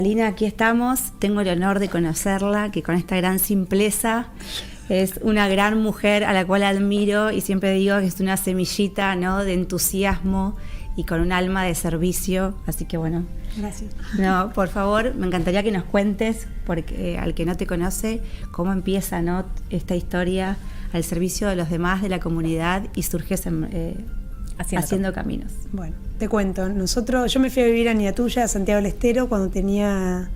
Lina, aquí estamos. Tengo el honor de conocerla, que con esta gran simpleza es una gran mujer a la cual admiro y siempre digo que es una semillita, ¿no?, de entusiasmo y con un alma de servicio. Así que bueno. Gracias. No, por favor, me encantaría que nos cuentes, porque al que no te conoce, cómo empieza, ¿no?, esta historia al servicio de los demás, de la comunidad, y surges haciendo caminos. Bueno, te cuento. Yo me fui a vivir a Ñatuya, a Santiago del Estero, cuando tenía,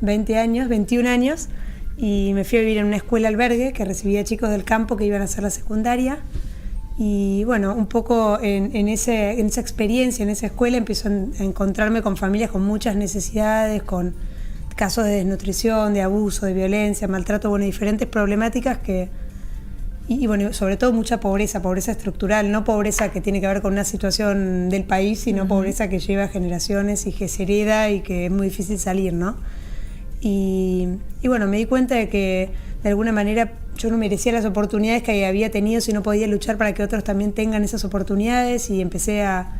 21 años, y me fui a vivir en una escuela albergue que recibía chicos del campo que iban a hacer la secundaria. Y bueno, un poco en esa experiencia, en esa escuela, empiezo a encontrarme con familias con muchas necesidades, con casos de desnutrición, de abuso, de violencia, maltrato, bueno, diferentes problemáticas y bueno, sobre todo mucha pobreza estructural, no pobreza que tiene que ver con una situación del país, sino pobreza que lleva generaciones y que se hereda y que es muy difícil salir, ¿no? Y bueno, me di cuenta de que de alguna manera yo no merecía las oportunidades que había tenido si no podía luchar para que otros también tengan esas oportunidades, y empecé a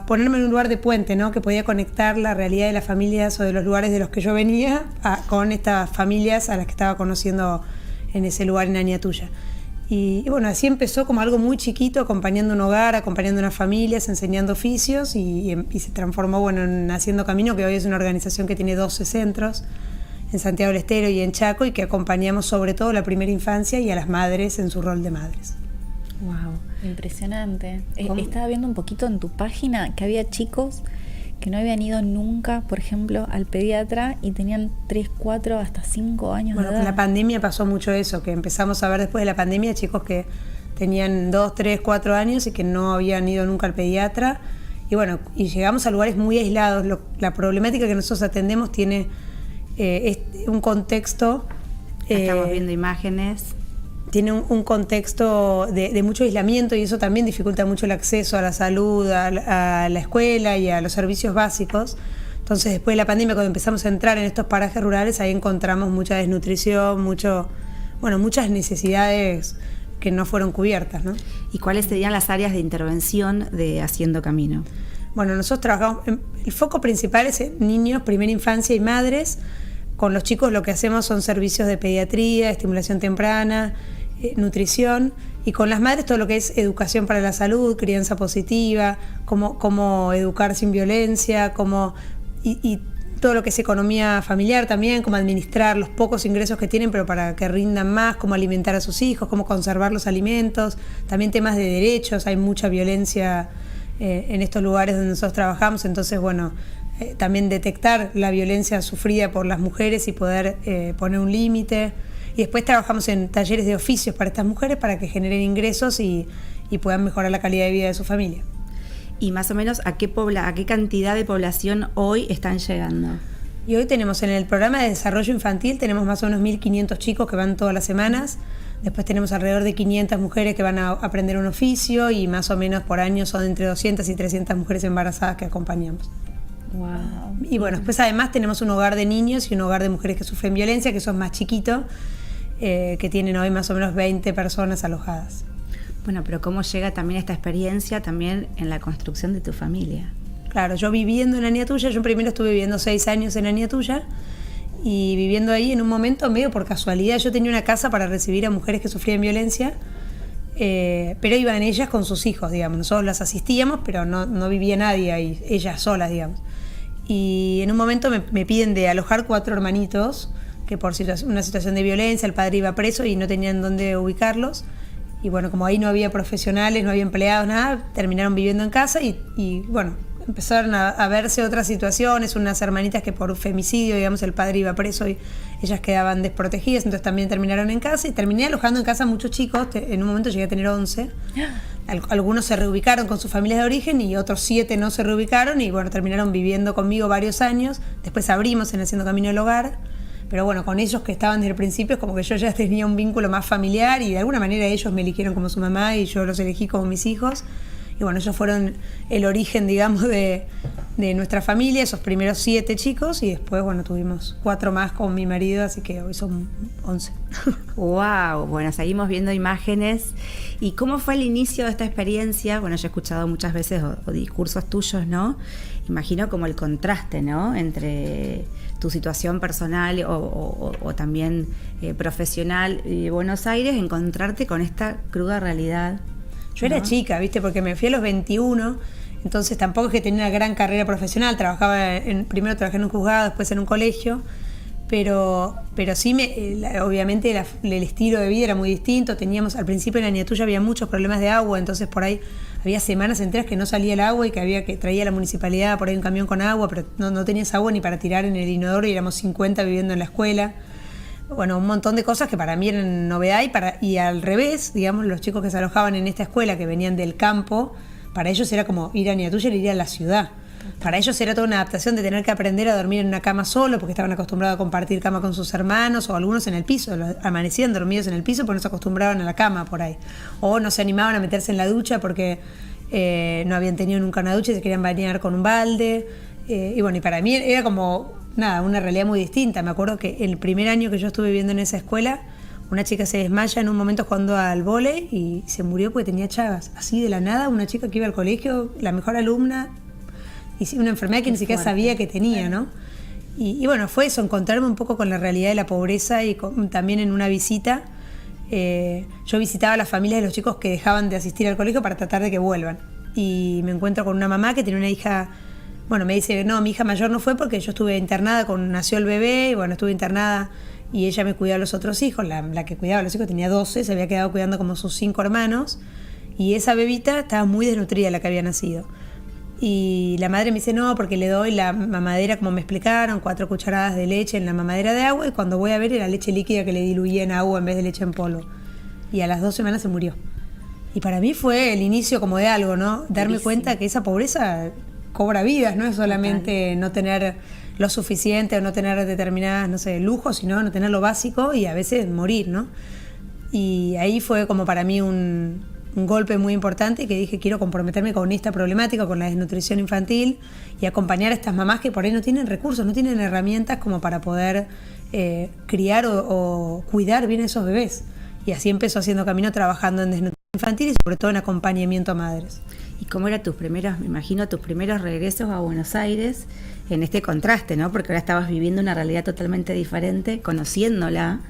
ponerme en un lugar de puente, ¿no?, que podía conectar la realidad de las familias o de los lugares de los que yo venía con estas familias a las que estaba conociendo en ese lugar en Ñatuya. Y bueno, así empezó como algo muy chiquito, acompañando un hogar, acompañando unas familias, enseñando oficios, y se transformó, bueno, en Haciendo Camino, que hoy es una organización que tiene 12 centros en Santiago del Estero y en Chaco, y que acompañamos sobre todo a la primera infancia y a las madres en su rol de madres. Wow, impresionante. Estaba viendo un poquito en tu página que había chicos que no habían ido nunca, por ejemplo, al pediatra y tenían 3, 4, hasta 5 años de edad. Bueno, con la pandemia pasó mucho eso, que empezamos a ver después de la pandemia chicos que tenían 2, 3, 4 años y que no habían ido nunca al pediatra. Y bueno, y llegamos a lugares muy aislados. La problemática que nosotros atendemos tiene un contexto... Estamos viendo imágenes. Tiene un contexto de mucho aislamiento, y eso también dificulta mucho el acceso a la salud, a la escuela y a los servicios básicos. Entonces, después de la pandemia, cuando empezamos a entrar en estos parajes rurales, ahí encontramos mucha desnutrición, muchas necesidades que no fueron cubiertas, ¿no? ¿Y cuáles serían las áreas de intervención de Haciendo Camino? Bueno, nosotros trabajamos, el foco principal es en niños, primera infancia y madres. Con los chicos lo que hacemos son servicios de pediatría, estimulación temprana, nutrición, y con las madres todo lo que es educación para la salud, crianza positiva, cómo educar sin violencia, y todo lo que es economía familiar también, cómo administrar los pocos ingresos que tienen pero para que rindan más, cómo alimentar a sus hijos, cómo conservar los alimentos, también temas de derechos. Hay mucha violencia en estos lugares donde nosotros trabajamos, entonces bueno, también detectar la violencia sufrida por las mujeres y poder poner un límite. Y después trabajamos en talleres de oficios para estas mujeres para que generen ingresos y puedan mejorar la calidad de vida de su familia. ¿Y más o menos a qué cantidad de población hoy están llegando? Y hoy tenemos en el programa de desarrollo infantil, tenemos más o menos 1.500 chicos que van todas las semanas. Después tenemos alrededor de 500 mujeres que van a aprender un oficio, y más o menos por año son entre 200 y 300 mujeres embarazadas que acompañamos. Wow. Y bueno, después además tenemos un hogar de niños y un hogar de mujeres que sufren violencia, que son más chiquitos, que tienen hoy más o menos 20 personas alojadas. Bueno, pero ¿cómo llega también esta experiencia también en la construcción de tu familia? Claro, yo viviendo en Ñatuya, yo primero estuve viviendo 6 años en Ñatuya, y viviendo ahí en un momento medio por casualidad, yo tenía una casa para recibir a mujeres que sufrían violencia, pero iban ellas con sus hijos, digamos. Nosotros las asistíamos, pero no vivía nadie ahí, ellas solas, digamos. Y en un momento me piden de alojar 4 hermanitos que por una situación de violencia, el padre iba preso y no tenían dónde ubicarlos. Y bueno, como ahí no había profesionales, no había empleados, nada, terminaron viviendo en casa y bueno, empezaron a verse otras situaciones, unas hermanitas que por femicidio, digamos, el padre iba preso y ellas quedaban desprotegidas, entonces también terminaron en casa, y terminé alojando en casa a muchos chicos. En un momento llegué a tener 11. Algunos se reubicaron con sus familias de origen y otros 7 no se reubicaron, y bueno, terminaron viviendo conmigo varios años. Después abrimos en Haciendo Camino el Hogar, pero bueno, con ellos que estaban desde el principio es como que yo ya tenía un vínculo más familiar, y de alguna manera ellos me eligieron como su mamá y yo los elegí como mis hijos. Y bueno, ellos fueron el origen, digamos, de nuestra familia, esos primeros 7 chicos, y después, bueno, tuvimos 4 más con mi marido, así que hoy son 11. Wow, bueno, seguimos viendo imágenes. ¿Y cómo fue el inicio de esta experiencia? Bueno, yo he escuchado muchas veces o discursos tuyos, ¿no? Imagino como el contraste, ¿no? Entre tu situación personal o también profesional de Buenos Aires, encontrarte con esta cruda realidad. Yo era chica, ¿viste? Porque me fui a los 21, entonces tampoco es que tenía una gran carrera profesional. Primero trabajé en un juzgado, después en un colegio, pero sí, obviamente el estilo de vida era muy distinto. Al principio en Aniatuya había muchos problemas de agua, entonces por ahí había semanas enteras que no salía el agua y que traía la municipalidad por ahí un camión con agua, pero no tenías agua ni para tirar en el inodoro y éramos 50 viviendo en la escuela. Bueno, un montón de cosas que para mí eran novedad y al revés, digamos, los chicos que se alojaban en esta escuela, que venían del campo, para ellos era como ir a Aniatuya y ir a la ciudad. Para ellos era toda una adaptación de tener que aprender a dormir en una cama solo, porque estaban acostumbrados a compartir cama con sus hermanos, o algunos en el piso, amanecían dormidos en el piso porque no se acostumbraban a la cama por ahí. O no se animaban a meterse en la ducha porque no habían tenido nunca una ducha y se querían bañar con un balde. Y bueno, y para mí era como una realidad muy distinta. Me acuerdo que el primer año que yo estuve viviendo en esa escuela, una chica se desmaya en un momento jugando al vóley y se murió porque tenía chagas. Así de la nada, una chica que iba al colegio, la mejor alumna, y una enfermedad que ni siquiera sabía que tenía, ¿no? Y bueno, fue eso, encontrarme un poco con la realidad de la pobreza y también en una visita. Yo visitaba a las familias de los chicos que dejaban de asistir al colegio para tratar de que vuelvan. Y me encuentro con una mamá que tiene una hija. Bueno, me dice, no, mi hija mayor no fue porque yo estuve internada nació el bebé, y bueno, estuve internada y ella me cuidaba a los otros hijos. La que cuidaba a los hijos tenía 12, se había quedado cuidando como sus 5 hermanos, y esa bebita estaba muy desnutrida, la que había nacido. Y la madre me dice, no, porque le doy la mamadera, como me explicaron, 4 cucharadas de leche en la mamadera de agua, y cuando voy a ver era leche líquida que le diluía en agua en vez de leche en polvo. Y a las 2 semanas se murió. Y para mí fue el inicio como de algo, ¿no? Darme cuenta que esa pobreza cobra vidas, no es solamente no tener lo suficiente o no tener determinadas, no sé, lujos, sino no tener lo básico y a veces morir, ¿no? Y ahí fue como para mí un golpe muy importante, que dije, quiero comprometerme con esta problemática, con la desnutrición infantil, y acompañar a estas mamás que por ahí no tienen recursos, no tienen herramientas como para poder criar o cuidar bien a esos bebés. Y así empezó haciendo camino, trabajando en desnutrición infantil y sobre todo en acompañamiento a madres. ¿Y cómo eran me imagino, tus primeros regresos a Buenos Aires en este contraste, ¿no? Porque ahora estabas viviendo una realidad totalmente diferente, conociéndola,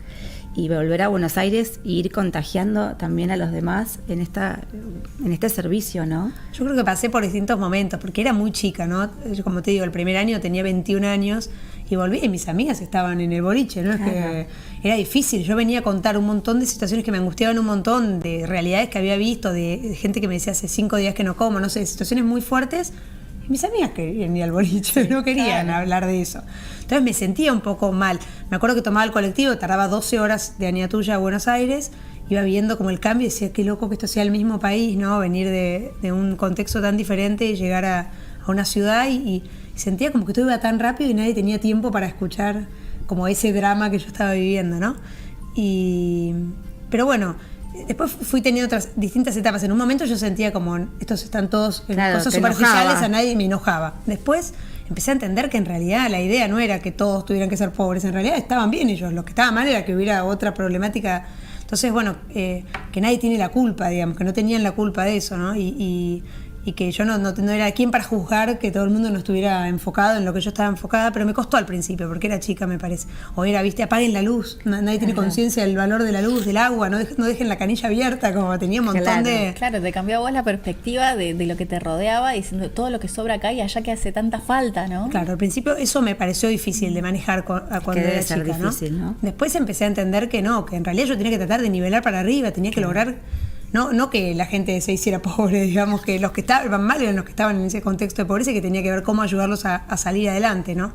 y volver a Buenos Aires e ir contagiando también a los demás en este servicio, ¿no? Yo creo que pasé por distintos momentos, porque era muy chica, ¿no? Yo, como te digo, el primer año tenía 21 años y volví y mis amigas estaban en el boliche, ¿no? Es que era difícil. Yo venía a contar un montón de situaciones que me angustiaban, un montón de realidades que había visto, de gente que me decía hace 5 días que no como, no sé, situaciones muy fuertes. Y mis amigas querían ir al boliche, no querían hablar de eso. Entonces me sentía un poco mal. Me acuerdo que tomaba el colectivo, tardaba 12 horas de Aniatuya a Buenos Aires, iba viendo como el cambio y decía, qué loco que esto sea el mismo país, ¿no? Venir de un contexto tan diferente y llegar a una ciudad y sentía como que todo iba tan rápido y nadie tenía tiempo para escuchar como ese drama que yo estaba viviendo, ¿no? Pero bueno, después fui teniendo otras distintas etapas. En un momento yo sentía como, estos están todos en cosas superficiales, a nadie me enojaba. Después empecé a entender que en realidad la idea no era que todos tuvieran que ser pobres, en realidad estaban bien ellos, lo que estaba mal era que hubiera otra problemática. Entonces, bueno, que nadie tiene la culpa, digamos, que no tenían la culpa de eso, ¿no? Y que yo no era quien para juzgar que todo el mundo no estuviera enfocado en lo que yo estaba enfocada, pero me costó al principio, porque era chica, me parece. O era, viste, apaguen la luz, nadie tiene conciencia del valor de la luz, del agua, no dejen la canilla abierta, como tenía un montón de... Claro, te cambió a vos la perspectiva de lo que te rodeaba, diciendo todo lo que sobra acá y allá que hace tanta falta, ¿no? Claro, al principio eso me pareció difícil de manejar cuando era chica, difícil, ¿no? Después empecé a entender que no, que en realidad yo tenía que tratar de nivelar para arriba, tenía que lograr... No que la gente se hiciera pobre, digamos, que los que estaban mal eran los que estaban en ese contexto de pobreza y que tenía que ver cómo ayudarlos a salir adelante, ¿no?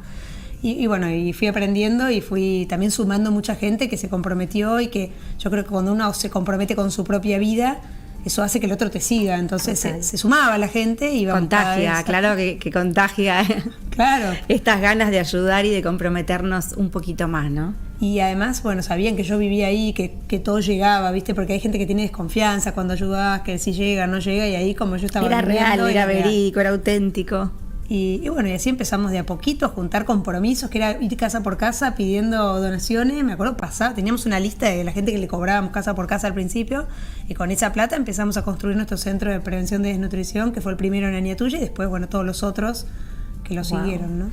Y bueno, y fui aprendiendo y fui también sumando mucha gente que se comprometió, y que yo creo que cuando uno se compromete con su propia vida, eso hace que el otro te siga. Entonces se sumaba la gente y iba contagia, claro que contagia claro. estas ganas de ayudar y de comprometernos un poquito más, ¿no? Y además, bueno, sabían que yo vivía ahí, que todo llegaba, ¿viste? Porque hay gente que tiene desconfianza cuando ayudás, que si llega, no llega, y ahí como yo estaba... Era real, era verídico, era auténtico. Y bueno, y así empezamos de a poquito a juntar compromisos, que era ir casa por casa pidiendo donaciones. Me acuerdo teníamos una lista de la gente que le cobrábamos casa por casa al principio, y con esa plata empezamos a construir nuestro centro de prevención de desnutrición, que fue el primero en Aniatuya, y después, bueno, todos los otros que lo siguieron, ¿no?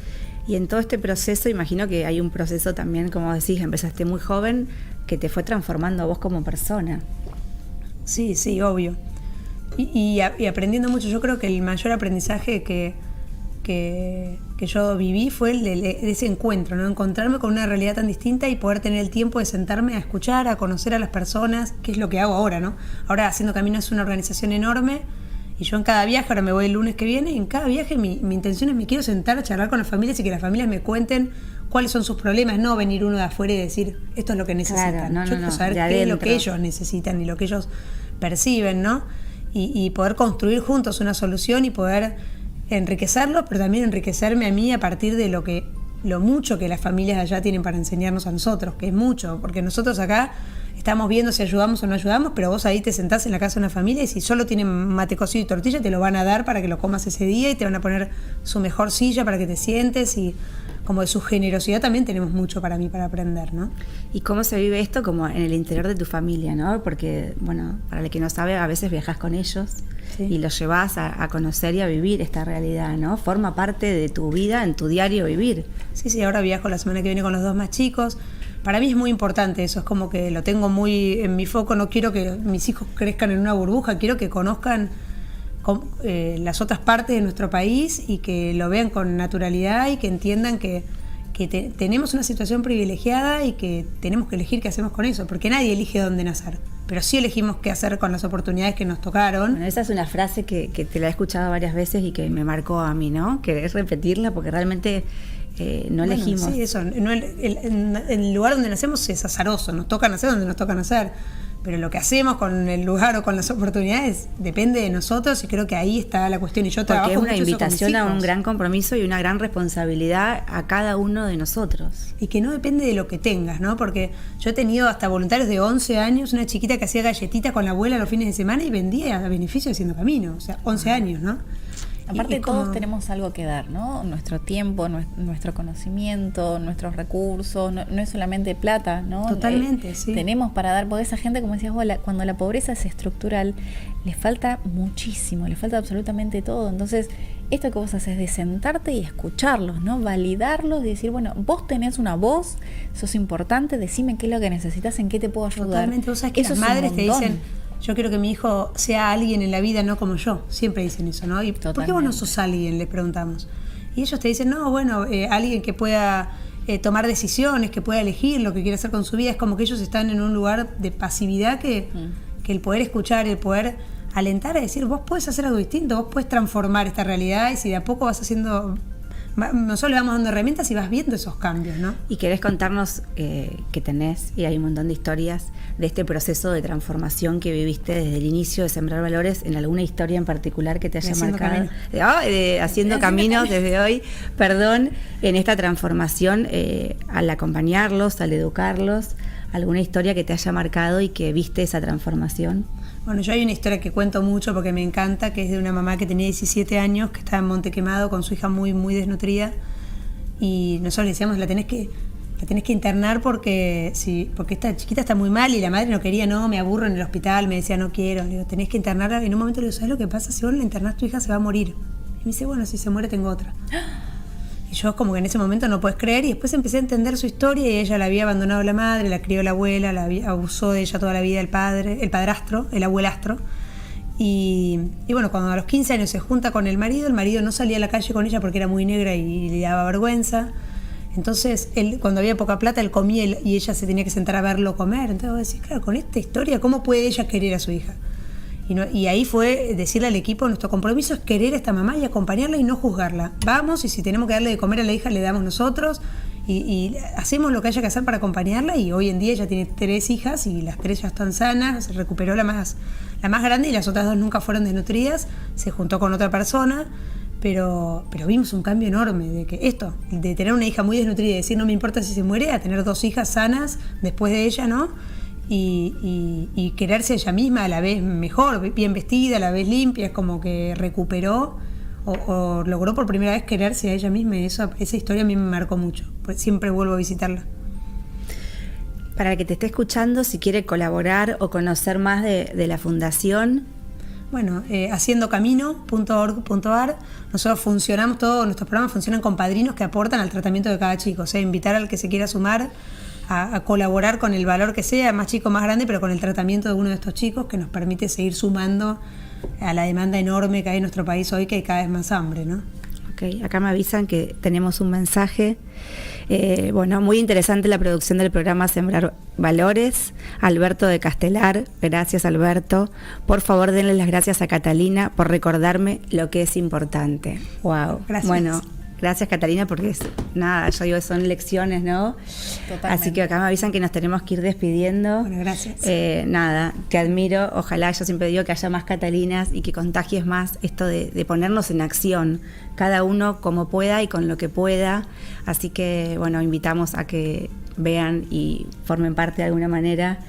Y en todo este proceso, imagino que hay un proceso también, como decís, empezaste muy joven, que te fue transformando a vos como persona. Sí, obvio. Y aprendiendo mucho. Yo creo que el mayor aprendizaje que yo viví fue el de ese encuentro, ¿no? Encontrarme con una realidad tan distinta y poder tener el tiempo de sentarme a escuchar, a conocer a las personas, que es lo que hago ahora, ¿no? Ahora Haciendo Camino es una organización enorme, y yo en cada viaje, ahora me voy el lunes que viene, y en cada viaje mi intención es me quiero sentar a charlar con las familias y que las familias me cuenten cuáles son sus problemas, no venir uno de afuera y decir esto es lo que necesitan. Claro, yo quiero saber qué es lo que ellos necesitan y lo que ellos perciben, ¿no? Y poder construir juntos una solución y poder enriquecerlos, pero también enriquecerme a mí a partir de lo mucho que las familias allá tienen para enseñarnos a nosotros, que es mucho, porque nosotros acá estamos viendo si ayudamos o no ayudamos, pero vos ahí te sentás en la casa de una familia y si solo tienen mate cocido y tortilla, te lo van a dar para que lo comas ese día y te van a poner su mejor silla para que te sientes, y como de su generosidad también tenemos mucho para mí para aprender, ¿no? ¿Y cómo se vive esto como en el interior de tu familia, no? Porque, bueno, para el que no sabe, a veces viajas con ellos, sí, y los llevas a conocer y a vivir esta realidad, ¿no? Forma parte de tu vida, en tu diario vivir. Sí, ahora viajo la semana que viene con los 2 más chicos. Para mí es muy importante eso, es como que lo tengo muy en mi foco. No quiero que mis hijos crezcan en una burbuja, quiero que conozcan las otras partes de nuestro país y que lo vean con naturalidad y que entiendan que tenemos una situación privilegiada y que tenemos que elegir qué hacemos con eso, porque nadie elige dónde nacer, pero sí elegimos qué hacer con las oportunidades que nos tocaron. Bueno, esa es una frase que te la he escuchado varias veces y que me marcó a mí, ¿no? ¿Querés repetirla? Porque realmente no elegimos. Sí, eso. El lugar donde nacemos es azaroso, nos toca nacer donde nos toca nacer. Pero lo que hacemos con el lugar o con las oportunidades depende de nosotros, y creo que ahí está la cuestión. Y yo trabajo porque es una mucho invitación a un gran compromiso y una gran responsabilidad a cada uno de nosotros. Y que no depende de lo que tengas, ¿no? Porque yo he tenido hasta voluntarios de 11 años, una chiquita que hacía galletitas con la abuela los fines de semana y vendía a beneficio de Haciendo Camino. O sea, 11 años, ¿no? Aparte todos tenemos algo que dar, ¿no? Nuestro tiempo, nuestro conocimiento, nuestros recursos, no es solamente plata, ¿no? Totalmente, sí. Tenemos para dar, porque esa gente, como decías vos, cuando la pobreza es estructural, les falta muchísimo, les falta absolutamente todo. Entonces, esto que vos haces de sentarte y escucharlos, ¿no? Validarlos y decir, bueno, vos tenés una voz, sos importante, decime qué es lo que necesitas, en qué te puedo ayudar. Totalmente, vos sabés que eso las madres te dicen, yo quiero que mi hijo sea alguien en la vida, no como yo. Siempre dicen eso, ¿no? ¿Y por qué vos no sos alguien?, les preguntamos. Y ellos te dicen, no, bueno, alguien que pueda tomar decisiones, que pueda elegir lo que quiere hacer con su vida. Es como que ellos están en un lugar de pasividad que el poder escuchar, el poder alentar a decir, vos podés hacer algo distinto, vos podés transformar esta realidad, y si de a poco vas haciendo... Nosotros le vamos dando herramientas y vas viendo esos cambios, ¿no? Y querés contarnos que tenés, y hay un montón de historias de este proceso de transformación que viviste desde el inicio de Sembrar Valores, en alguna historia en particular que te haya marcado. Haciendo Caminos desde hoy, en esta transformación, al acompañarlos, al educarlos, alguna historia que te haya marcado y que viste esa transformación. Bueno, yo hay una historia que cuento mucho porque me encanta, que es de una mamá que tenía 17 años, que estaba en Monte Quemado con su hija muy, muy desnutrida, y nosotros le decíamos, la tenés que internar porque esta chiquita está muy mal, y la madre no quería, no, me aburro en el hospital, me decía, no quiero. Le digo, tenés que internarla. Y en un momento le digo, ¿sabes lo que pasa? Si vos la internás, tu hija se va a morir. Y me dice, bueno, si se muere tengo otra. Y yo como que en ese momento no puedes creer, y después empecé a entender su historia, y ella la había abandonado la madre, la crió la abuela, abusó de ella toda la vida el padrastro, el abuelastro. Y bueno, cuando a los 15 años se junta con el marido no salía a la calle con ella porque era muy negra y le daba vergüenza. Entonces, él, cuando había poca plata, él comía y ella se tenía que sentar a verlo comer. Entonces vos decís, claro, con esta historia, ¿cómo puede ella querer a su hija? Y ahí fue decirle al equipo, nuestro compromiso es querer a esta mamá y acompañarla y no juzgarla. Vamos, y si tenemos que darle de comer a la hija, le damos nosotros, y hacemos lo que haya que hacer para acompañarla. Y hoy en día ella tiene 3 hijas y las 3 ya están sanas. Se recuperó la más grande, y las otras 2 nunca fueron desnutridas. Se juntó con otra persona, pero vimos un cambio enorme de que esto, de tener una hija muy desnutrida y decir no me importa si se muere, a tener 2 hijas sanas después de ella, ¿no? Y quererse ella misma a la vez mejor, bien vestida, a la vez limpia, es como que recuperó o logró por primera vez quererse a ella misma, y esa historia a mí me marcó mucho, pues siempre vuelvo a visitarla. Para el que te esté escuchando, si quiere colaborar o conocer más de la fundación. Bueno, haciendocamino.org.ar. Nosotros funcionamos, todos nuestros programas funcionan con padrinos que aportan al tratamiento de cada chico. O sea, invitar al que se quiera sumar a colaborar con el valor que sea, más chico, más grande, pero con el tratamiento de uno de estos chicos, que nos permite seguir sumando a la demanda enorme que hay en nuestro país hoy, que hay cada vez más hambre, ¿no? Ok, acá me avisan que tenemos un mensaje. Bueno, muy interesante la producción del programa Sembrar Valores. Alberto de Castelar, gracias Alberto. Por favor, denle las gracias a Catalina por recordarme lo que es importante. Wow. Gracias. Bueno, gracias Catalina, porque nada, yo digo, son lecciones, ¿no? Totalmente. Así que acá me avisan que nos tenemos que ir despidiendo. Bueno, gracias. Nada, te admiro. Ojalá, yo siempre digo que haya más Catalinas y que contagies más esto de ponernos en acción, cada uno como pueda y con lo que pueda. Así que, bueno, invitamos a que vean y formen parte de alguna manera